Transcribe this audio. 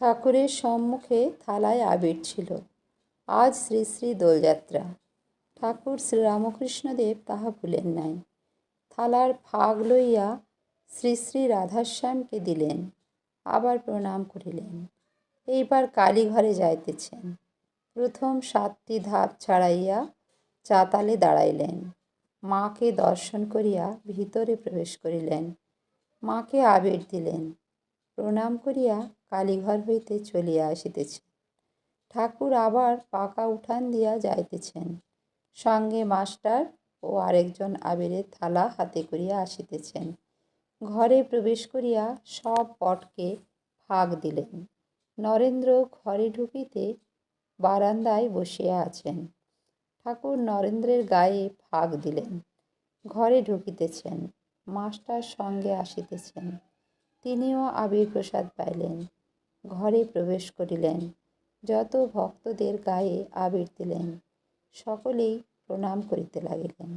ঠাকুরের সম্মুখে থালায় আবির ছিল। আজ শ্রী শ্রী দোলযাত্রা। ঠাকুর শ্রীরামকৃষ্ণদেব তাহা ভুলেন নাই। থালার ফাগ লইয়া শ্রী শ্রী রাধাশ্যামকে দিলেন, আবার প্রণাম করিলেন। এইবার কালীঘরে যাইতেছেন। প্রথম 7টি ধাপ ছাড়াইয়া চাতালে দাঁড়াইলেন। মাকে দর্শন করিয়া ভিতরে প্রবেশ করিলেন। মাকে আবির দিলেন। প্রণাম করিয়া কালীঘর হইতে চলিয়া আসিতেছেন। ঠাকুর আবার পাকা উঠান দিয়া যাইতেছেন। সঙ্গে মাস্টার ও আরেকজন আবিরের থালা হাতে করিয়া আসিতেছেন। ঘরে প্রবেশ করিয়া সব পটকে ফাঁক দিলেন। নরেন্দ্র ঘরে ঢুকিতে বারান্দায় বসিয়া আছেন। ঠাকুর নরেন্দ্রের গায়ে ফাঁক দিলেন। ঘরে ঢুকিতেছেন। মাস্টার সঙ্গে আসিতেছেন। তিনিও আবির প্রসাদ পাইলেন। ঘরে প্রবেশ করিলেন। যত ভক্তদের গায়ে আবির দিলেন। সকলেই প্রণাম করিতে লাগিলেন।